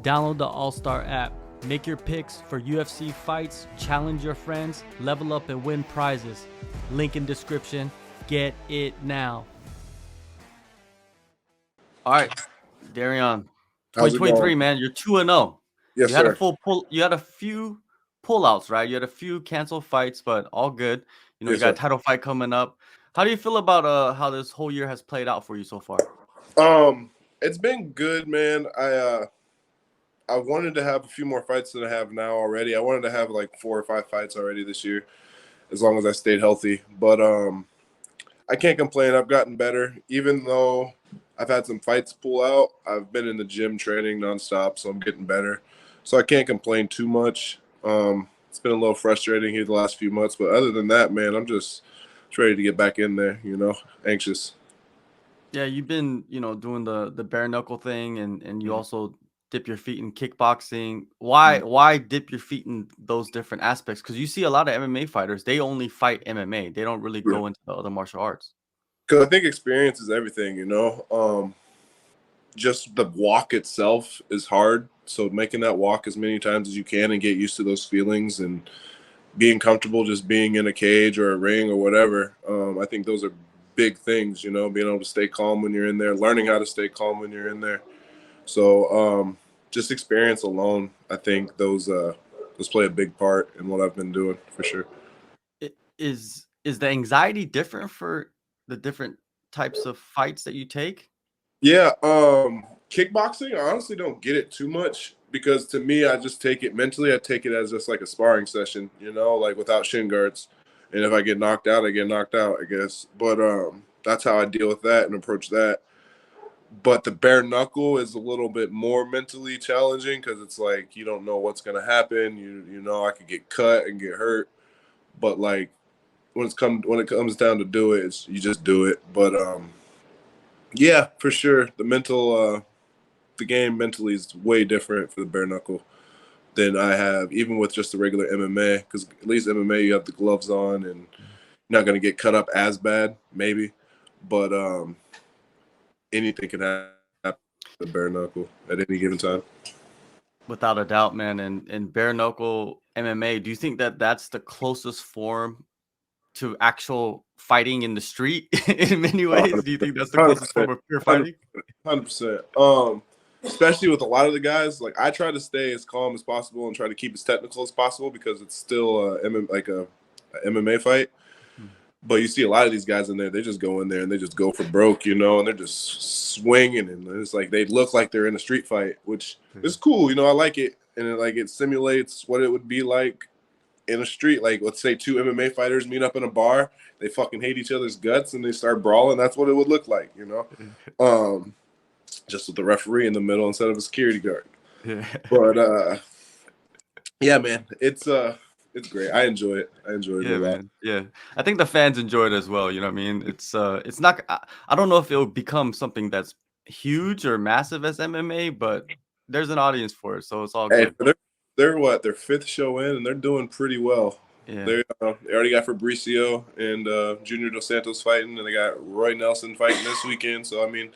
Download the AllStar app. Make your picks for UFC fights, challenge your friends, level up and win prizes. Link in description. Get it now. All right, Darion. How's it 2023, going? man. You're 2-0. Yes, You had a sir. full pull. You had a few pullouts, right? You had a few canceled fights, but all good. You Yes, got a sir. title fight coming up. How do you feel about how this whole year has played out for you so far? It's been good, man. I wanted to have a few more fights than I have now already. I wanted to have like 4 or 5 fights already this year, as long as I stayed healthy. But I can't complain. I've gotten better, even though I've had some fights pull out. I've been in the gym training nonstop, so I'm getting better. So I can't complain too much. It's been a little frustrating here the last few months, but other than that, man, I'm just ready to get back in there. Anxious. Yeah, you've been, doing the bare knuckle thing, and you Mhm. also dip your feet in kickboxing. Mhm. Why dip your feet in those different aspects? Because you see a lot of MMA fighters, they only fight MMA. They don't really Yeah. go into the other martial arts. Because I think experience is everything. Just the walk itself is hard. So making that walk as many times as you can and get used to those feelings and being comfortable just being in a cage or a ring or whatever. I think those are big things, being able to stay calm when you're in there, learning how to stay calm when you're in there. So just experience alone, I think those play a big part in what I've been doing for sure. Is the anxiety different for the different types of fights that you take? Yeah, kickboxing, I honestly don't get it too much because to me, I just take it mentally. I take it as just like a sparring session, like without shin guards. And if I get knocked out, I get knocked out, I guess. But that's how I deal with that and approach that. But the bare knuckle is a little bit more mentally challenging because it's like you don't know what's gonna happen. I could get cut and get hurt, but like when it comes down to do it, you just do it. But yeah, for sure, the game mentally is way different for the bare knuckle than I have, even with just the regular MMA. Because at least MMA, you have the gloves on and you're not going to get cut up as bad, maybe. But anything can happen with bare knuckle at any given time. Without a doubt, man. And bare knuckle MMA, do you think that that's the closest form to actual fighting in the street in many ways? Do you think that's the closest 100%, form of pure 100%, fighting? 100%. Especially with a lot of the guys, like I try to stay as calm as possible and try to keep as technical as possible because it's still a MMA fight. Mm. But you see a lot of these guys in there, they just go in there and they just go for broke, and they're just swinging, and it's like they look like they're in a street fight, which is cool. I like it, and it simulates what it would be like in a street. Like let's say two MMA fighters meet up in a bar, they fucking hate each other's guts and they start brawling. That's what it would look like. Um, just with the referee in the middle instead of a security guard. Yeah. But yeah, man, it's great. I enjoy it. I enjoy it a Yeah, lot. man. Yeah. I think the fans enjoy it as well, you know what I mean? It's not I don't know if it'll become something that's huge or massive as MMA, but there's an audience for it, so it's all Hey, good. they're what their fifth show in, and they're doing pretty well. Yeah. They already got Fabricio and Junior Dos Santos fighting, and they got Roy Nelson fighting this weekend. So I mean,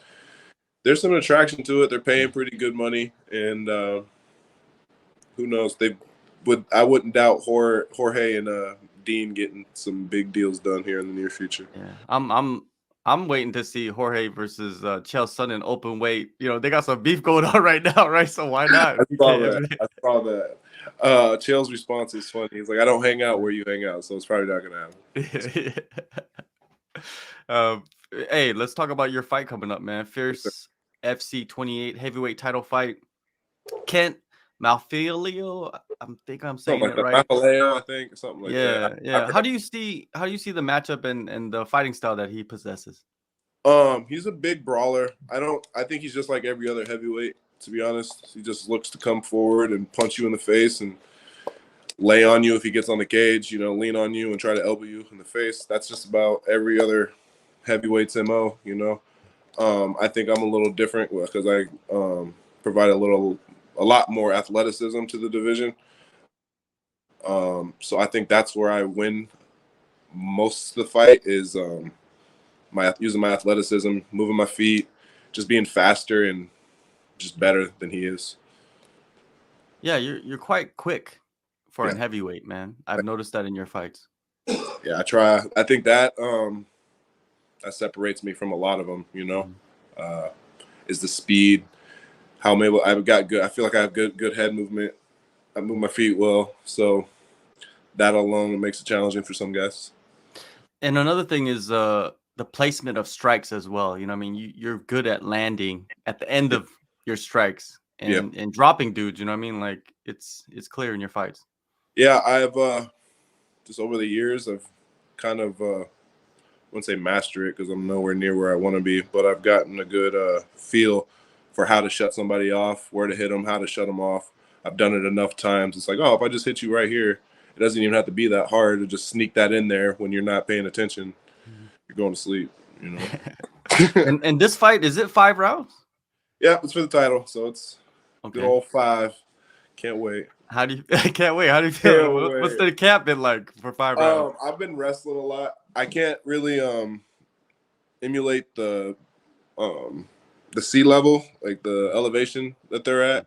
there's some attraction to it. They're paying pretty good money, and who knows? I wouldn't doubt Jorge and Dean getting some big deals done here in the near future. Yeah. I'm waiting to see Jorge versus Chael Sonnen open weight. You know, they got some beef going on right now, right? So why not? I You saw can't that. admit. I saw that. Chael's response is funny. He's like, "I don't hang out where you hang out, so it's probably not gonna happen." um, hey, let's talk about your fight coming up, man. Yes, sir. Fierce FC 28 heavyweight title fight. Kent Mafileo, I think I'm Something saying like it that. right. Mafaleo, I think, something like that. Yeah, I yeah. forgot. How do you see the matchup and the fighting style that he possesses? He's a big brawler. I think he's just like every other heavyweight, to be honest. He just looks to come forward and punch you in the face and lay on you if he gets on the cage, lean on you and try to elbow you in the face. That's just about every other heavyweight's MO. I think I'm a little different because I provide a lot more athleticism to the division. So I think that's where I win most of the fight is my using my athleticism, moving my feet, just being faster and just better than he is. Yeah, you're quite quick for an Yeah, heavyweight, man. I've noticed that in your fights. yeah. I try. I think that that separates me from a lot of them. Mhm. Uh, is the speed. How I'm able. I've got good. I feel like I have good head movement. I move my feet well, so that alone makes it challenging for some guys. And another thing is the placement of strikes as well. You know, what I mean, you're good at landing at the end of your strikes Yeah, and dropping dudes. You know, what I mean, like it's clear in your fights. yeah. I've just over the years, I've kind of wouldn't say master it because I'm nowhere near where I want to be, but I've gotten a good feel for how to shut somebody off, where to hit them, how to shut them off. I've done it enough times. It's like, oh, if I just hit you right here, it doesn't even have to be that hard to just sneak that in there when you're not paying attention. Mhm. You're going to sleep, you know. And this fight, is it 5 rounds? Yeah, it's for the title, so it's good Okay. old 5. Can't wait. How do you? I can't wait. How do you feel? Can't What's wait. the cap been like for 5 rounds? I've been wrestling a lot. I can't really emulate um the sea level, like the elevation that they're at.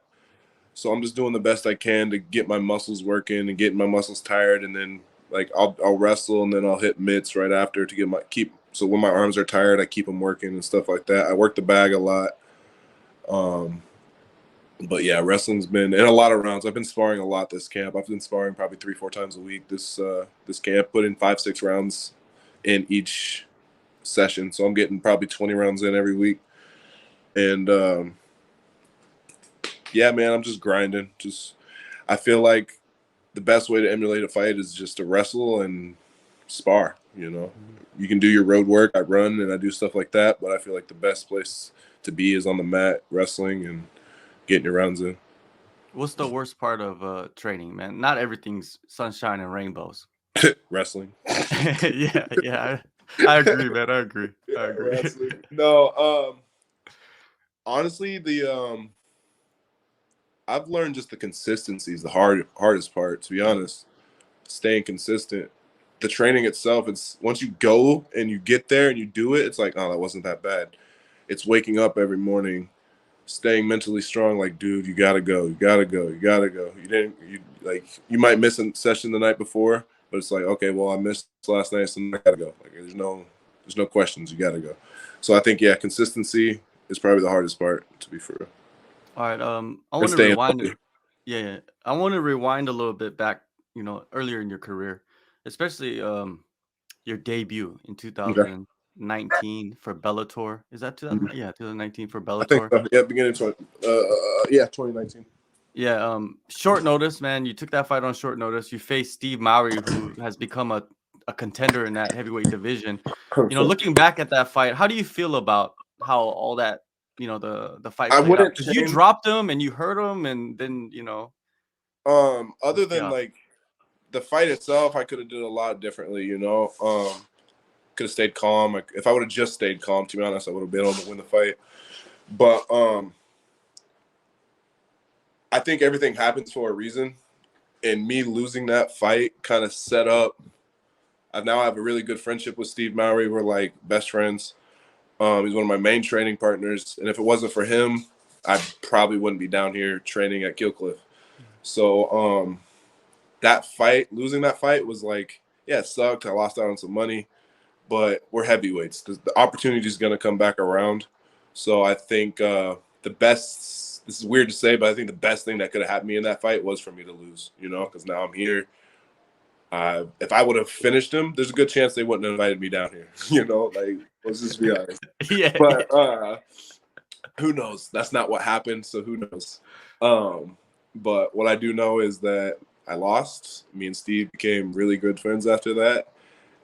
So I'm just doing the best I can to get my muscles working and getting my muscles tired, and then like I'll wrestle and then I'll hit mitts right after to get my keep. So when my arms are tired, I keep them working and stuff like that. I work the bag a lot. Um, but yeah, wrestling's been in a lot of rounds. I've been sparring a lot this camp. I've been sparring probably 3-4 times a week this camp. Put in 5-6 rounds in each session, so I'm getting probably 20 rounds in every week. And yeah, man, I'm just grinding. Just I feel like the best way to emulate a fight is just to wrestle and spar. Mhm. You can do your road work. I run and I do stuff like that, but I feel like the best place to be is on the mat, wrestling and getting your rounds in. What's the worst part of training, man? Not everything's sunshine and rainbows. Wrestling. Yeah, yeah. I agree, man. I agree. I Yeah, agree. wrestling. No, honestly, the I've learned just the consistency is the hardest part. To be Mhm. honest, staying consistent. The training itself, it's once you go and you get there and you do it, it's like, oh, that wasn't that bad. It's waking up every morning, staying mentally strong. Like, dude, you gotta go, you gotta go, you gotta go. You didn't, you like, you might miss a session the night before, but it's like, okay, well, I missed last night, so I gotta go. Like, there's no questions. You gotta go. So I think, yeah, consistency is probably the hardest part, to be fair. All right. I And want to staying rewind. healthy. Yeah, yeah. I want to rewind a little bit back, earlier in your career, especially your debut in Okay. 2019 for Bellator. Is that 2000? Yeah, 2019 for I think Bellator. so. Yeah, beginning of yeah, 2019. Yeah, short notice, man. You took that fight on short notice. You faced Steve Mowry, who has become a contender in that heavyweight division. Looking back at that fight, how do you feel about how all that, the fight I played out? wouldn't Because you change. dropped him and you hurt him, and then it was Other than chaos. like the fight itself, I could have did a lot differently. Could have stayed calm. If I would have just stayed calm, to be honest, I would have been able to win the fight. But I think everything happens for a reason, and me losing that fight kind of set up. I now have a really good friendship with Steve Mowry. We're like best friends. He's one of my main training partners, and if it wasn't for him, I probably wouldn't be down here training at Cliff. So that fight, losing that fight was like, yeah, it sucked. I lost out on some money, but we're heavyweights. The opportunity is going to come back around. So I think the best, this is weird to say, but I think the best thing that could have happened me in that fight was for me to lose, because now I'm here. If I would have finished him, there's a good chance they wouldn't have invited me down here, like, let's just be honest. Yeah, yeah. But who knows? That's not what happened. So who knows? But what I do know is that I lost. Me and Steve became really good friends after that,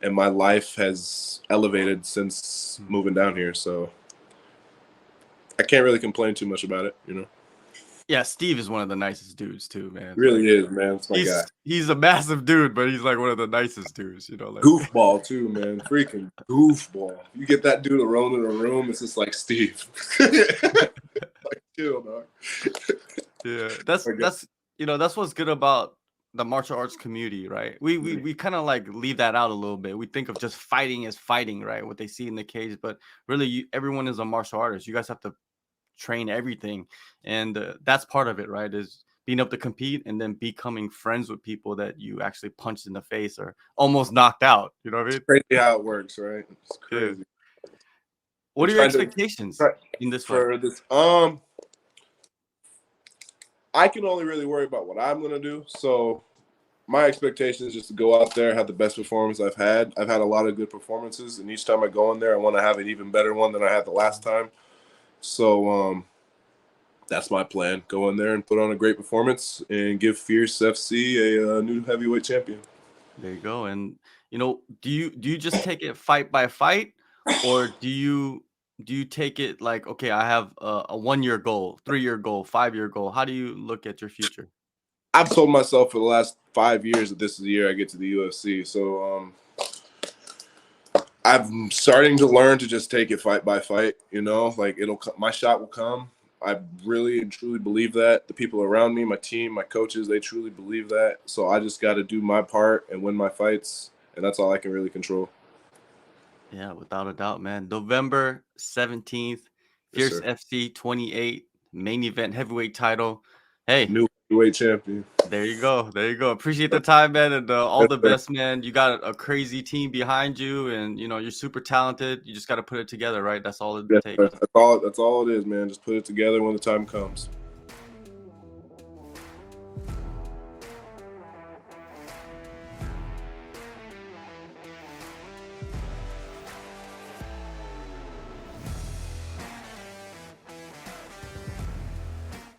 and my life has elevated since Mhm. moving down here. So I can't really complain too much about it. Yeah, Steve is one of the nicest dudes too, man. Really Like is, man. It's my guy. he's a massive dude, but he's like one of the nicest dudes, like Goofball too, man. Freaking goofball. You get that dude alone in a room, it's just like Steve. Like, chill, dog. yeah. That's what's good about the martial arts community, right? We kind of like leave that out a little bit. We think of just fighting as fighting, right? What they see in the cage, but really everyone is a martial artist. You guys have to train everything, and that's part of it, right? Is being able to compete and then becoming friends with people that you actually punched in the face or almost knocked out. You know what I mean? It's crazy how it works, right? It's Yeah. crazy. What And are your trying to expectations in this fight? for this, I can only really worry about what I'm gonna do. So my expectation is just to go out there, have the best performance I've had. I've had a lot of good performances, and each time I go in there, I want to have an even better one than I had the last time. So that's my plan. Go in there and put on a great performance and give Fierce FC a new heavyweight champion. There you go. And do you just take it fight by fight, or do you take it like, okay, I have a 1 year goal, 3 year goal, 5 year goal? How do you look at your future? I've told myself for the last 5 years that this is the year I get to the UFC. So I'm starting to learn to just take it fight by fight. Like my shot will come. I really and truly believe that. The people around me, my team, my coaches, they truly believe that. So I just got to do my part and win my fights, and that's all I can really control. Yeah, without a doubt, man. November 17th, Yes, Fierce sir. FC 28, main event heavyweight title. Hey, New heavyweight champion. there you go. There you go. Appreciate the time, man, and all Yes, the sir. best, man. You got a crazy team behind you, and you're super talented. You just got to put it together, right? That's all it Yes, sir. takes. That's all it is, man. Just put it together when the time comes.